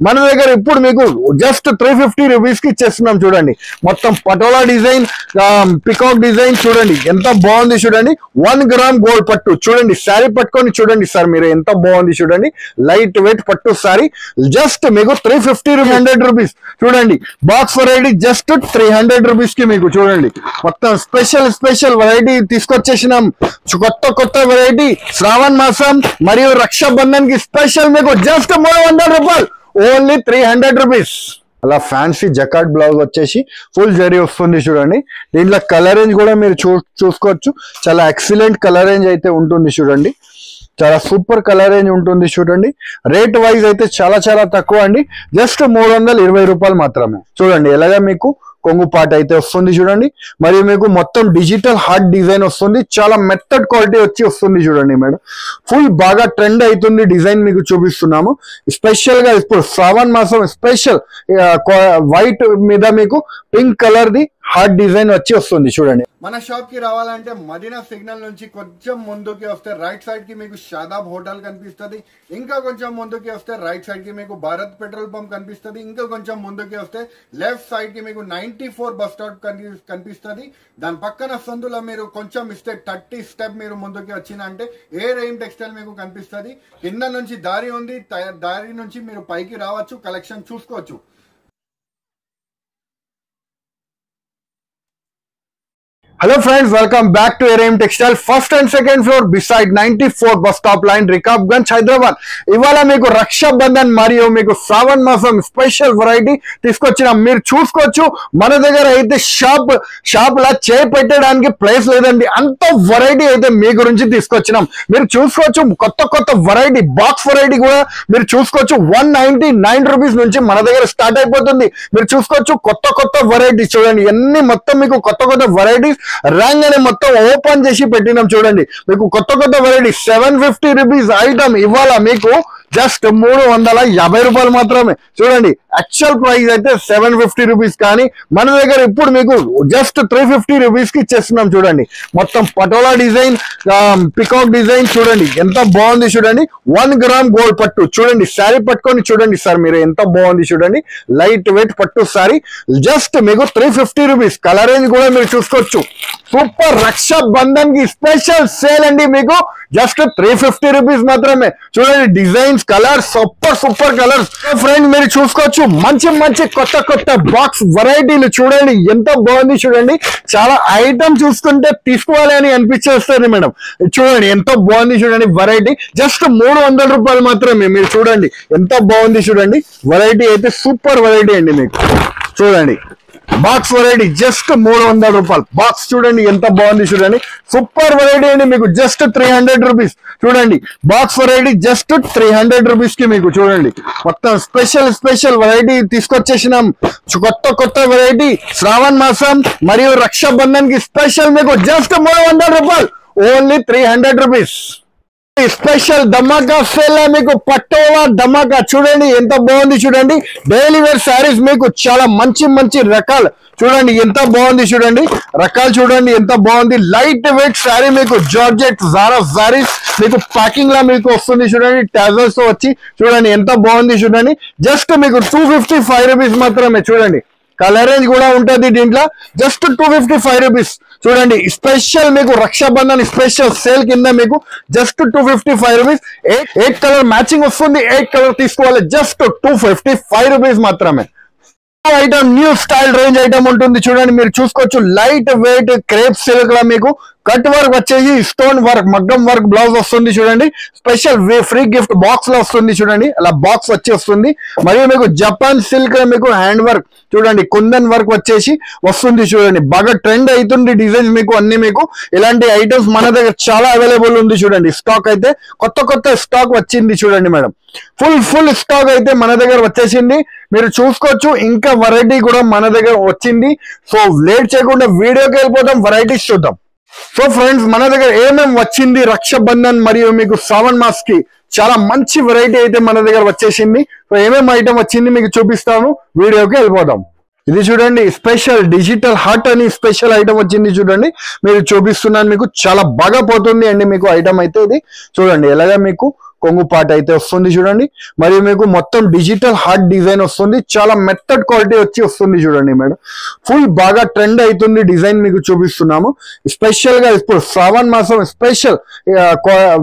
మన దగ్గర ఇప్పుడు మీకు జస్ట్ 350 రూపీస్ కి ఇచ్చేస్తున్నాం చూడండి. మొత్తం పటోలా డిజైన్, పికాక్ డిజైన్ చూడండి ఎంత బాగుంది చూడండి. 1 గ్రామ్ గోల్డ్ పట్టు చూడండి. శారీ పట్టుకొని చూడండి సార్ మీరు ఎంత బాగుంది చూడండి. లైట్ వెయిట్ పట్టు శారీ జస్ట్ మీకు 350 రూపీస్ చూడండి. బాక్స్ వెరైటీ జస్ట్ 300 రూపీస్ కి మీకు చూడండి. మొత్తం స్పెషల్ వెరైటీ తీసుకొచ్చేసినాం. కొత్త వెరైటీ శ్రావణ మాసం మరియు రక్షాబంధన్ కి స్పెషల్ మీకు జస్ట్ 300 రూపాయలు, ఓన్లీ 300 రూపీస్. అలా ఫ్యాన్సీ జకాట్ బ్లౌజ్ వచ్చేసి ఫుల్ జరీ వస్తుంది చూడండి. దీంట్లో కలర్ రేంజ్ కూడా మీరు చూసుకోవచ్చు. చాలా ఎక్సలెంట్ కలర్ రేంజ్ అయితే ఉంటుంది చూడండి. చాలా సూపర్ కలర్ రేంజ్ ఉంటుంది చూడండి. రేట్ వైజ్ అయితే చాలా తక్కువ అండి. జస్ట్ 320 రూపాయలు మాత్రమే. చూడండి ఎలాగా మీకు కొంగు పాట అయితే వస్తుంది చూడండి. మరియు మీకు మొత్తం డిజిటల్ హార్ట్ డిజైన్ వస్తుంది. చాలా మెథడ్ క్వాలిటీ వస్తుంది చూడండి మేడం. ఫుల్ బాగా ట్రెండ్ అవుతుంది డిజైన్ మీకు చూపిస్తున్నాము. స్పెషల్ గా ఇప్పుడు శ్రావణ మాసం స్పెషల్ వైట్ మీద మీకు pink colour the heart design వస్తుంది చూడండి. మన షాప్ కి రావాలంటే మదీనా సిగ్నల్ నుంచి కొంచెం ముందుకి వస్తే రైట్ సైడ్ కి మీకు షాదాబ్ హోటల్ కనిపిస్తుంది. ఇంకా కొంచెం ముందుకి వస్తే రైట్ సైడ్ కి మీకు భారత్ పెట్రోల్ పంప్ కనిపిస్తుంది. ఇంకా కొంచెం ముందుకి వస్తే లెఫ్ట్ సైడ్ కి మీకు 94 బస్ స్టాప్ కనిపిస్తుంది. దాని పక్కన సందులో మీరు కొంచెం ఇస్తే 30 స్టెప్ మీరు ముందుకి వచ్చినంటే రేమ్ టెక్స్టైల్ మీకు కనిపిస్తుంది. కింద నుంచి దారి ఉంది, దారి నుంచి మీరు పైకి రావచ్చు, కలెక్షన్ చూసుకోవచ్చు. Hello friends, welcome back to ఏరేమ్ textile. First and second floor beside 94 bus stop line, Rikabganj, Hyderabad. ఇవాళ మీకు రక్షాబంధన్ మరియు మీకు శ్రావణ మాసం స్పెషల్ వెరైటీ తీసుకొచ్చినాం. మీరు చూసుకోవచ్చు మన దగ్గర అయితే షాప్ లా చేపెట్టడానికి ప్లేస్ లేదండి. అంత వెరైటీ అయితే మీ గురించి తీసుకొచ్చినాం. మీరు చూసుకోవచ్చు కొత్త వెరైటీ, బాక్స్ వెరైటీ కూడా మీరు చూసుకోవచ్చు. 199 రూపీస్ నుంచి మన దగ్గర స్టార్ట్ అయిపోతుంది. మీరు చూసుకోవచ్చు కొత్త వెరైటీ చూడండి. ఎన్ని మొత్తం మీకు కొత్త వెరైటీస్ రంగానే మొత్తం ఓపెన్ చేసి పెట్టినాం చూడండి. మీకు కొత్త వెరైటీ 750 రూపీస్ ఐటమ్ ఇవాళ మీకు జస్ట్ 350 రూపాయలు మాత్రమే చూడండి. యాక్చువల్ ప్రైస్ అయితే 750 రూపీస్, కానీ మన దగ్గర ఇప్పుడు మీకు జస్ట్ 350 రూపీస్ కి ఇచ్చేస్తున్నాం చూడండి. మొత్తం పటోలా డిజైన్, పికాక్ డిజైన్ చూడండి ఎంత బాగుంది చూడండి. 1 గ్రామ్ గోల్డ్ పట్టు చూడండి. శారీ పట్టుకొని చూడండి సార్ మీరు ఎంత బాగుంది చూడండి. లైట్ వెయిట్ పట్టు శారీ జస్ట్ మీకు 350 రూపీస్. కలర్ రేంజ్ కూడా మీరు చూసుకోవచ్చు. సూపర్ రక్షాబంధన్ కి స్పెషల్ సేల్ అండి. మీకు జస్ట్ 350 రూపీస్ మాత్రమే చూడండి. Designs, colours, super colours. Friend మీరు చూసుకోవచ్చు మంచి కొత్త బాక్స్ వెరైటీలు చూడండి ఎంత బాగుంది చూడండి. చాలా ఐటమ్ చూస్తుంటే తీసుకోవాలి అని అనిపించేస్తుంది మేడం. చూడండి ఎంత బాగుంది చూడండి. వెరైటీ జస్ట్ 300 రూపాయలు మాత్రమే. మీరు చూడండి ఎంత బాగుంది చూడండి. వెరైటీ అయితే సూపర్ వెరైటీ అండి. మీకు చూడండి బాక్స్ వెరైటీ జస్ట్ 300 రూపాయలు. బాక్స్ చూడండి ఎంత బాగుంది చూడండి. సూపర్ వెరైటీ అండి. మీకు జస్ట్ 300 రూపీస్ చూడండి. బాక్స్ వెరైటీ జస్ట్ 300 రూపీస్ కి మీకు చూడండి. మొత్తం స్పెషల్ వెరైటీ తీసుకొచ్చేసినాం. కొత్త వెరైటీ శ్రావణ మాసం మరియు రక్షాబంధన్ కి స్పెషల్ మీకు జస్ట్ 300 రూపాయలు, ఓన్లీ 300 రూపీస్. స్పెషల్ ధమాకా సేల్ మీకు పటోలా ధమాకా చూడండి ఎంత బాగుంది చూడండి. డైలీ వేర్ శారీస్ మీకు చాలా మంచి రకాలు చూడండి ఎంత బాగుంది చూడండి. రకాలు చూడండి ఎంత బాగుంది. లైట్ వెయిట్ శారీ మీకు జార్జెట్ జారా శారీస్ మీకు ప్యాకింగ్ లా మీకు వస్తుంది చూడండి. టాజర్స్ తో వచ్చి చూడండి ఎంత బాగుంది చూడండి. జస్ట్ మీకు 255 రూపీస్ మాత్రమే చూడండి. కలర్ రేంజ్ కూడా ఉంటుంది దీంట్లో. జస్ట్ 255 రూపీస్ చూడండి. స్పెషల్ మీకు రక్షాబంధన్ స్పెషల్ సేల్ కింద మీకు జస్ట్ 255 రూపీస్. 8 కలర్ మ్యాచింగ్ వస్తుంది. 8 కలర్ తీసుకోవాలి. జస్ట్ 255 రూపీస్ మాత్రమే. Item new style range item ఉంటుంది చూడండి. మీరు చూసుకోవచ్చు లైట్ వెయిట్ క్రేప్ సిల్క్ లా మీకు కట్ వర్క్ వచ్చేసి స్టోన్ వర్క్, మగ్గం వర్క్ బ్లౌజ్ వస్తుంది చూడండి. స్పెషల్ ఫ్రీ గిఫ్ట్ బాక్స్ లో వస్తుంది చూడండి. అలా బాక్స్ వచ్చి వస్తుంది. మరియు మీకు జపాన్ సిల్క్ మీకు హ్యాండ్ వర్క్ చూడండి, కుందన్ వర్క్ వచ్చేసి వస్తుంది చూడండి. బాగా ట్రెండ్ అవుతుంది డిజైన్స్ మీకు అన్ని. మీకు ఇలాంటి ఐటమ్స్ మన దగ్గర చాలా అవైలబుల్ ఉంది చూడండి. స్టాక్ అయితే కొత్త స్టాక్ వచ్చింది చూడండి మేడం. ఫుల్ స్టాక్ అయితే మన దగ్గర వచ్చేసింది. మీరు చూసుకోవచ్చు ఇంకా వెరైటీ కూడా మన దగ్గర వచ్చింది. సో లేట్ చేయకుండా వీడియోకి వెళ్ళిపోతాం, వెరైటీస్ చూద్దాం. సో ఫ్రెండ్స్ మన దగ్గర ఏమేమి వచ్చింది రక్షాబంధన్ మరియు మీకు శ్రావణ మాస్ కి చాలా మంచి వెరైటీ అయితే మన దగ్గర వచ్చేసింది. సో ఏమేమి ఐటమ్ వచ్చింది మీకు చూపిస్తాను, వీడియోకి వెళ్ళిపోదాం. ఇది చూడండి స్పెషల్ డిజిటల్ హార్ట్ అని స్పెషల్ ఐటమ్ వచ్చింది చూడండి. మీరు చూపిస్తున్నాను మీకు చాలా బాగా పోతుంది అండి మీకు ఐటమ్ అయితే. ఇది చూడండి ఎలాగా మీకు కొంగు పార్ట్ అయితే వస్తుంది చూడండి. మరియు మీకు మొత్తం డిజిటల్ హార్ట్ డిజైన్ వస్తుంది, చాలా మెథడ్ క్వాలిటీ వస్తుంది చూడండి మేడం. ఫుల్ బాగా ట్రెండ్ అవుతుంది డిజైన్ మీకు చూపిస్తున్నాము. స్పెషల్ గా ఇప్పుడు శ్రావణ మాసం స్పెషల్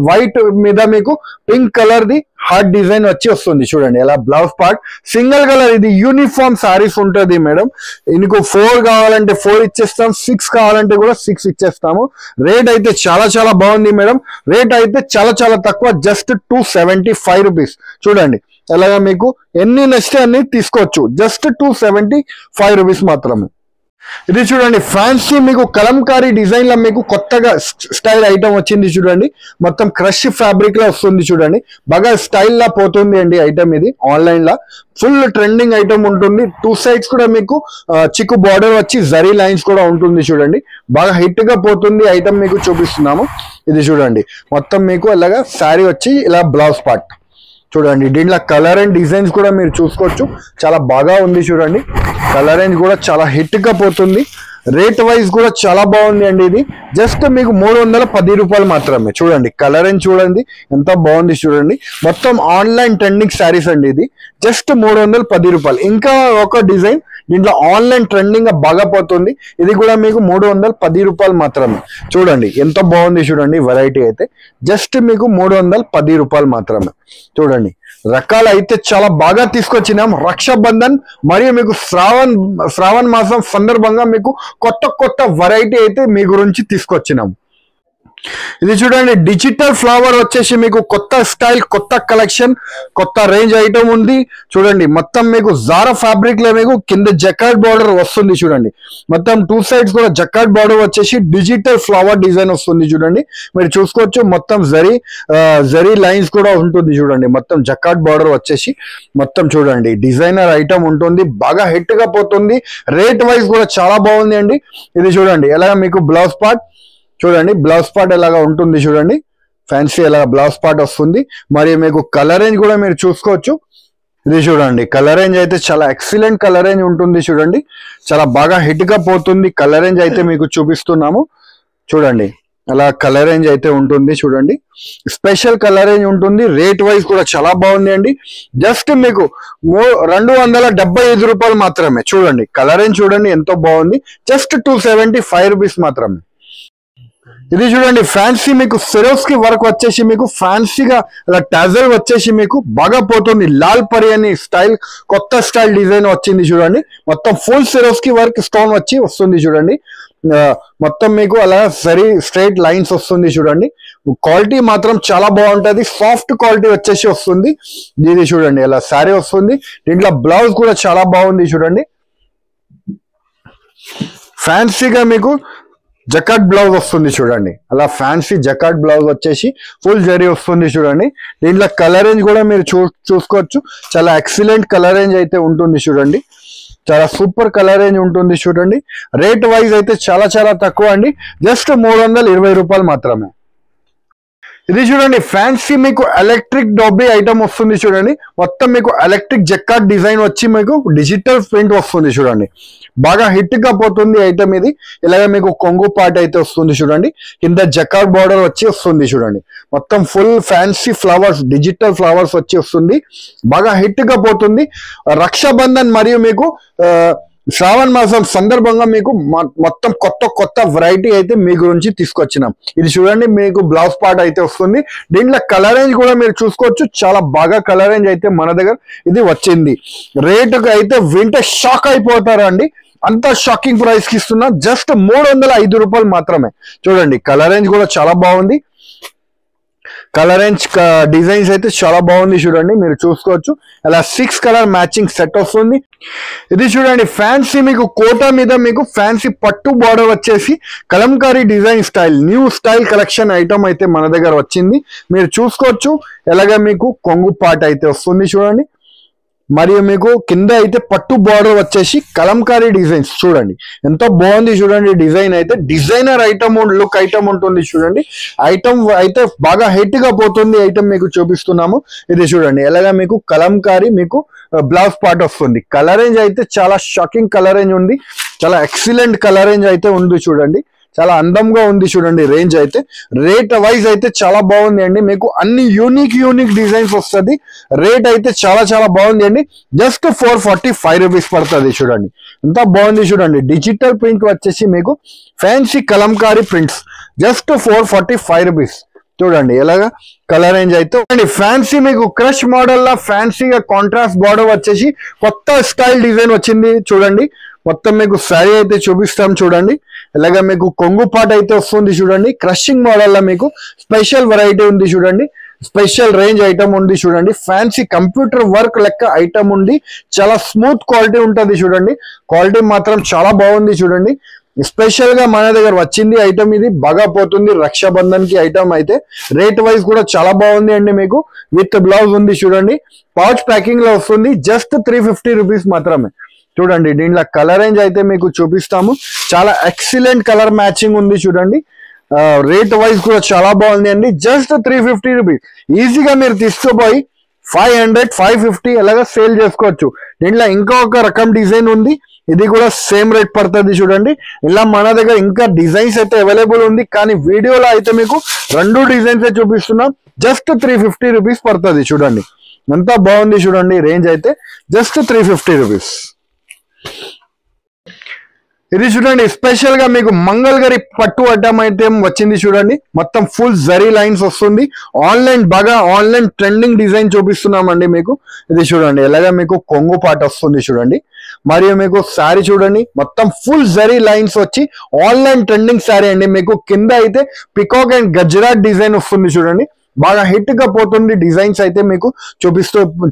వైట్ మీద మీకు pink colour the heart design వస్తుంది చూడండి. ఎలా బ్లౌజ్ పార్ట్ సింగిల్ కలర్, ఇది యూనిఫామ్ సారీస్ ఉంటుంది మేడం. ఇందుకు 4 కావాలంటే 4 ఇచ్చేస్తాం, 6 కావాలంటే కూడా 6 ఇచ్చేస్తాము. రేట్ అయితే చాలా చాలా బాగుంది మేడం. రేట్ అయితే చాలా చాలా తక్కువ, జస్ట్ 275 రూపీస్. చూడండి ఎలాగా మీకు ఎన్ని నచ్చితే అన్ని తీసుకోవచ్చు, జస్ట్ 275 రూపీస్ మాత్రమే. ఇది చూడండి ఫ్యాన్సీ మీకు కలంకారీ డిజైన్ లో మీకు కొత్తగా స్టైల్ ఐటమ్ వచ్చింది చూడండి. మొత్తం క్రష్ ఫ్యాబ్రిక్ లో వస్తుంది చూడండి, బాగా స్టైల్ లా పోతుంది అండి ఐటమ్. ఇది ఆన్లైన్ లా ఫుల్ ట్రెండింగ్ ఐటమ్ ఉంటుంది. 2 సైడ్స్ కూడా మీకు చిక్కు బార్డర్ వచ్చి జరీ లైన్స్ కూడా ఉంటుంది చూడండి, బాగా హిట్ గా పోతుంది ఐటమ్ మీకు చూపిస్తున్నాము. ఇది చూడండి మొత్తం మీకు ఇలాగా శారీ వచ్చి ఇలా బ్లౌజ్ పార్ట్ చూడండి. దీంట్లో కలర్ అండ్ డిజైన్స్ కూడా మీరు చూసుకోవచ్చు, చాలా బాగా ఉంది చూడండి. కలర్ రేంజ్ కూడా చాలా హిట్ గా పోతుంది. రేట్ వైజ్ కూడా చాలా బాగుంది అండి. ఇది జస్ట్ మీకు 310 రూపాయలు మాత్రమే. చూడండి కలర్ రేంజ్ చూడండి ఎంత బాగుంది చూడండి. మొత్తం ఆన్లైన్ ట్రెండింగ్ శారీస్ అండి. ఇది జస్ట్ 310 రూపాయలు. ఇంకా ఒక డిజైన్ దీంట్లో ఆన్లైన్ ట్రెండింగ్ గా బాగా పోతుంది, ఇది కూడా మీకు 310 రూపాయలు మాత్రమే. చూడండి ఎంత బాగుంది చూడండి. వెరైటీ అయితే జస్ట్ మీకు 310 రూపాయలు మాత్రమే. చూడండి రకాలు అయితే చాలా బాగా తీసుకొచ్చినాం. రక్షాబంధన్ మరియు మీకు శ్రావణ మాసం సందర్భంగా మీకు కొత్త వెరైటీ అయితే మీ గురించి తీసుకొచ్చినాం. ఇది చూడండి డిజిటల్ ఫ్లవర్ వచ్చేసి మీకు కొత్త స్టైల్, కొత్త కలెక్షన్, కొత్త రేంజ్ ఐటమ్ ఉంది చూడండి. మొత్తం మీకు జారా ఫ్యాబ్రిక్ లో మీకు కింద జకార్డ్ బార్డర్ వస్తుంది చూడండి. మొత్తం 2 సైడ్స్ కూడా జకార్డ్ బార్డర్ వచ్చేసి డిజిటల్ ఫ్లవర్ డిజైన్ వస్తుంది చూడండి. మీరు చూసుకోవచ్చు మొత్తం జరీ లైన్స్ కూడా ఉంటుంది చూడండి. మొత్తం జకార్డ్ బార్డర్ వచ్చేసి మొత్తం చూడండి డిజైనర్ ఐటమ్ ఉంటుంది, బాగా హిట్ గా పోతుంది. రేట్ వైజ్ కూడా చాలా బాగుంది అండి. ఇది చూడండి ఎలా మీకు బ్లౌజ్ పార్ట్ చూడండి, బ్లౌజ్ పార్ట్ ఎలాగా ఉంటుంది చూడండి. ఫ్యాన్సీ ఎలా బ్లౌజ్ పార్ట్ వస్తుంది. మరియు మీకు కలర్ రేంజ్ కూడా మీరు చూసుకోవచ్చు. ఇది చూడండి కలర్ రేంజ్ అయితే చాలా ఎక్సలెంట్ కలర్ రేంజ్ ఉంటుంది చూడండి, చాలా బాగా హిట్ గా పోతుంది. కలర్ రేంజ్ అయితే మీకు చూపిస్తున్నాము చూడండి. అలా కలర్ రేంజ్ అయితే ఉంటుంది చూడండి, స్పెషల్ కలర్ రేంజ్ ఉంటుంది. రేట్ వైజ్ కూడా చాలా బాగుంది అండి. జస్ట్ మీకు 275 రూపాయలు మాత్రమే. చూడండి కలర్ రేంజ్ చూడండి ఎంతో బాగుంది, జస్ట్ 275 రూపీస్ మాత్రమే. ఇది చూడండి ఫ్యాన్సీ మీకు సిరోస్కి వర్క్ వచ్చేసి మీకు ఫ్యాన్సీగా ఇలా టాజల్ వచ్చేసి మీకు బాగా పోతుంది. లాల్ పరి అని స్టైల్, కొత్త స్టైల్ డిజైన్ వచ్చింది చూడండి. మొత్తం ఫుల్ సిరోస్కి వర్క్ స్టోన్ వస్తుంది చూడండి. మొత్తం మీకు అలా సరి స్ట్రైట్ లైన్స్ వస్తుంది చూడండి. క్వాలిటీ మాత్రం చాలా బాగుంటది, సాఫ్ట్ క్వాలిటీ వచ్చేసి వస్తుంది. ఇది చూడండి ఇలా శారీ వస్తుంది. దీంట్లో బ్లౌజ్ కూడా చాలా బాగుంది చూడండి. ఫ్యాన్సీగా మీకు జకార్డ్ బ్లౌజ్ వస్తుంది చూడండి. అలా ఫ్యాన్సీ జకార్డ్ బ్లౌజ్ వచ్చేసి ఫుల్ జరీ వస్తుంది చూడండి. దీంట్లో కలర్ రేంజ్ కూడా మీరు చూసుకోవచ్చు, చాలా ఎక్సలెంట్ కలర్ రేంజ్ అయితే ఉంటుంది చూడండి. చాలా సూపర్ కలర్ రేంజ్ ఉంటుంది చూడండి. రేట్ వైజ్ అయితే చాలా చాలా తక్కువ అండి, జస్ట్ 320 రూపాయలు మాత్రమే. ఇది చూడండి ఫ్యాన్సీ మీకు ఎలక్ట్రిక్ డబ్బీ ఐటమ్ వస్తుంది చూడండి. మొత్తం మీకు ఎలక్ట్రిక్ జకార్డ్ డిజైన్ వచ్చి మీకు డిజిటల్ ప్రింట్ వస్తుంది చూడండి. బాగా హిట్ గా పోతుంది ఐటమ్ ఇది. ఇలాగ మీకు కొంగు పార్ట్ అయితే వస్తుంది చూడండి, కింద జకార్డ్ బార్డర్ వచ్చి వస్తుంది చూడండి. మొత్తం full fancy flowers, digital flowers వచ్చి వస్తుంది, బాగా హిట్ గా పోతుంది. రక్షాబంధన్ మరియు మీకు శ్రావణ మాసం సందర్భంగా మీకు మొత్తం కొత్త వెరైటీ అయితే మీ గురించి తీసుకొచ్చినాం. ఇది చూడండి మీకు బ్లౌజ్ పార్ట్ అయితే వస్తుంది. దీంట్లో కలర్ రేంజ్ కూడా మీరు చూసుకోవచ్చు, చాలా బాగా కలర్ రేంజ్ అయితే మన దగ్గర ఇది వచ్చింది. రేటుకి అయితే వింటే షాక్ అయిపోతారండి, అంత షాకింగ్ ప్రైస్ కి ఇస్తున్నా, జస్ట్ 305 రూపాయలు మాత్రమే. చూడండి కలర్ రేంజ్ కూడా చాలా బాగుంది. కలర్ రేంజ్ డిజైన్స్ అయితే చాలా బాగుంది చూడండి, మీరు చూసుకోవచ్చు. అలా 6 కలర్ మ్యాచింగ్ సెట్ వస్తుంది. ఇది చూడండి ఫ్యాన్సీ మీకు కోటా మీద మీకు ఫ్యాన్సీ పట్టు బార్డర్ వచ్చేసి Kalamkari design style, new style collection item అయితే మన దగ్గర వచ్చింది. మీరు చూసుకోవచ్చు ఎలాగ మీకు కొంగు పార్ట్ అయితే వస్తుంది చూడండి. మరియు మీకు కింద అయితే పట్టు బార్డర్ వచ్చేసి కలంకారీ డిజైన్స్ చూడండి, ఎంతో బాగుంది చూడండి. డిజైన్ అయితే డిజైనర్ ఐటమ్, లుక్ ఐటమ్ ఉంటుంది చూడండి. ఐటమ్ అయితే బాగా హెట్ గా పోతుంది ఐటమ్ మీకు చూపిస్తున్నాము. ఇది చూడండి ఎలాగా మీకు కలంకారీ మీకు బ్లౌజ్ పార్ట్ వస్తుంది. కలర్ రేంజ్ అయితే చాలా షాకింగ్ కలర్ రేంజ్ ఉంది, చాలా ఎక్సలెంట్ కలర్ రేంజ్ అయితే ఉంది చూడండి. చాలా అందంగా ఉంది చూడండి. రేంజ్ అయితే రేట్ వైజ్ అయితే చాలా బాగుంది అండి. మీకు అన్ని యూనిక్ డిజైన్స్ వస్తుంది. రేట్ అయితే చాలా బాగుంది అండి. జస్ట్ 445 రూపీస్ పడుతుంది చూడండి. ఎంత బాగుంది చూడండి. డిజిటల్ ప్రింట్ వచ్చేసి మీకు fancy Kalamkari prints just 445 rupees చూడండి. ఎలాగా కలర్ రేంజ్ అయితే ఫ్యాన్సీ మీకు క్రష్ మోడల్ లా ఫ్యాన్సీగా కాంట్రాస్ట్ బార్డర్ వచ్చేసి కొత్త స్టైల్ డిజైన్ వచ్చింది చూడండి. మొత్తం మీకు శారీ అయితే చూపిస్తాం చూడండి. ఇలాగా మీకు కొంగు పాట అయితే వస్తుంది చూడండి. క్రషింగ్ మోడల్ లా మీకు స్పెషల్ వెరైటీ ఉంది చూడండి. స్పెషల్ రేంజ్ ఐటమ్ ఉంది చూడండి. ఫ్యాన్సీ కంప్యూటర్ వర్క్ లెక్క ఐటమ్ ఉంది. చాలా స్మూత్ క్వాలిటీ ఉంటుంది చూడండి. క్వాలిటీ మాత్రం చాలా బాగుంది చూడండి. స్పెషల్ గా మన దగ్గర వచ్చింది ఐటమ్ ఇది. బాగా పోతుంది రక్షాబంధన్ కి ఐటమ్ అయితే. రేట్ వైజ్ కూడా చాలా బాగుంది అండి. మీకు విత్ బ్లౌజ్ ఉంది చూడండి. పౌచ్ ప్యాకింగ్ లో వస్తుంది. జస్ట్ 350 రూపీస్ మాత్రమే చూడండి. దీంట్లో కలర్ రేంజ్ అయితే మీకు చూపిస్తాము. చాలా ఎక్సలెంట్ కలర్ మ్యాచింగ్ ఉంది చూడండి. రేట్ వైజ్ కూడా చాలా బాగుంది అండి. జస్ట్ 350 రూపీస్ ఈజీగా మీరు తీసుకుపోయి 500 550 అలాగా సేల్ చేసుకోవచ్చు. దీంట్లో ఇంకొక రకం డిజైన్ ఉంది. ఇది కూడా సేమ్ రేట్ పడుతుంది చూడండి. ఇలా మన దగ్గర ఇంకా డిజైన్స్ అయితే అవైలబుల్ ఉంది. కానీ వీడియోలో అయితే మీకు 2 డిజైన్స్ చూపిస్తున్నాం. జస్ట్ 350 రూపీస్ పడుతుంది చూడండి. ఎంత బాగుంది చూడండి. రేంజ్ అయితే జస్ట్ 350 రూపీస్. ఇది చూడండి. స్పెషల్ గా మీకు మంగళగిరి పట్టు ఐటమ్ అయితే వచ్చింది చూడండి. మొత్తం ఫుల్ జరీ లైన్స్ వస్తుంది. ఆన్లైన్ ట్రెండింగ్ డిజైన్ చూపిస్తున్నామండి మీకు. ఇది చూడండి. ఎలాగా మీకు కొంగు పాట వస్తుంది చూడండి. మరియు మీకు శారీ చూడండి. మొత్తం ఫుల్ జరీ లైన్స్ వచ్చి ఆన్లైన్ ట్రెండింగ్ శారీ అండి. మీకు కింద అయితే పికాక్ అండ్ గజ్రాట్ డిజైన్ వస్తుంది చూడండి. బాగా హిట్ గా పోతుంది. డిజైన్స్ అయితే మీకు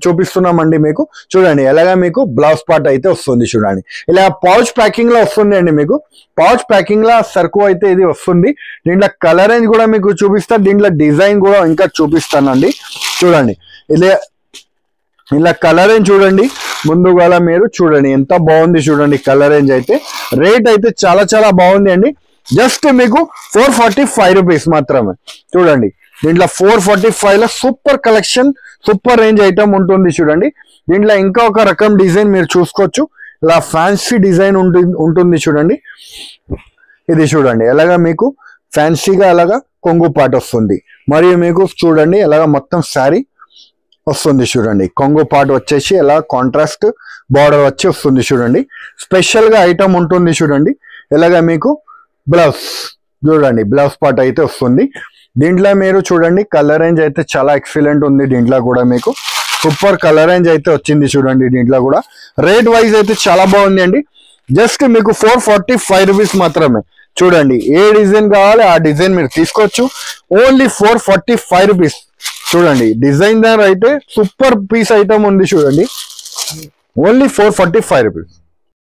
చూపిస్తున్నామండి మీకు చూడండి. ఎలాగా మీకు బ్లౌజ్ పార్ట్ అయితే వస్తుంది చూడండి. ఇలా పౌచ్ ప్యాకింగ్ లో వస్తుంది అండి. మీకు పౌచ్ ప్యాకింగ్ లో సరుకు అయితే ఇది వస్తుంది. దీంట్లో కలర్ రేంజ్ కూడా మీకు చూపిస్తా. దీంట్లో డిజైన్ కూడా ఇంకా చూపిస్తానండి చూడండి. ఇలా కలర్ రేంజ్ చూడండి. ముందుగా మీరు చూడండి ఎంత బాగుంది చూడండి. కలర్ రేంజ్ అయితే రేట్ అయితే చాలా బాగుంది అండి. జస్ట్ మీకు 445 రూపీస్ మాత్రమే చూడండి. దీంట్లో 445 లో super collection super range item ఉంటుంది చూడండి. దీంట్లో ఇంకా ఒక రకం డిజైన్ మీరు చూసుకోవచ్చు. ఇలా ఫ్యాన్సీ డిజైన్ ఉంటుంది చూడండి. ఇది చూడండి. ఎలాగా మీకు ఫ్యాన్సీగా అలాగా కొంగు పాట వస్తుంది. మరియు మీకు చూడండి ఎలాగా మొత్తం శారీ వస్తుంది చూడండి. కొంగు పాట వచ్చేసి ఎలా కాంట్రాస్ట్ బార్డర్ వచ్చి వస్తుంది చూడండి. స్పెషల్ గా ఐటమ్ ఉంటుంది చూడండి. ఎలాగా మీకు బ్లౌజ్ చూడండి. బ్లౌజ్ పార్ట్ అయితే వస్తుంది. దీంట్లో మీరు చూడండి కలర్ రేంజ్ అయితే చాలా ఎక్సలెంట్ ఉంది. దీంట్లో కూడా మీకు సూపర్ కలర్ రేంజ్ అయితే వచ్చింది చూడండి. దీంట్లో కూడా రేట్ వైజ్ అయితే చాలా బాగుంది అండి. జస్ట్ మీకు 445 రూపీస్ మాత్రమే చూడండి. ఏ డిజైన్ కావాలి ఆ డిజైన్ మీరు తీసుకోవచ్చు. ఓన్లీ 445 రూపీస్ చూడండి. డిజైన్ దార్ అయితే సూపర్ పీస్ ఐటమ్ ఉంది చూడండి. Only 445 rupees.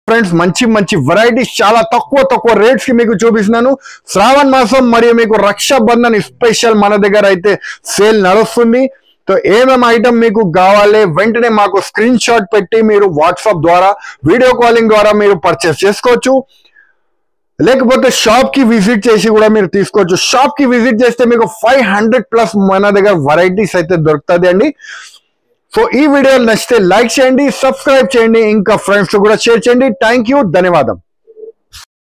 ఫ్రెండ్స్ మంచి వెరైటీస్ చాలా తక్కువ రేట్స్ కి మీకు చూపిస్తున్నాను. శ్రావణ మాసం మరియు మీకు రక్షాబంధన్ స్పెషల్ మన దగ్గర అయితే సేల్ నడుస్తుంది. సో ఏమేమి ఐటమ్ మీకు కావాలి వెంటనే మాకు స్క్రీన్ షాట్ పెట్టి మీరు వాట్సాప్ ద్వారా వీడియో కాలింగ్ ద్వారా మీరు పర్చేస్ చేసుకోవచ్చు. లేకపోతే షాప్ కి విజిట్ చేసి కూడా మీరు తీసుకోవచ్చు. షాప్ కి విజిట్ చేస్తే మీకు 500+ మన దగ్గర వెరైటీస్ అయితే దొరుకుతుంది అండి. సో ఈ వీడియో నచ్చితే లైక్ చేయండి, సబ్స్క్రైబ్ చేయండి, ఇంకా ఫ్రెండ్స్ కూడా షేర్ చేయండి. థ్యాంక్ యూ, ధన్యవాదం.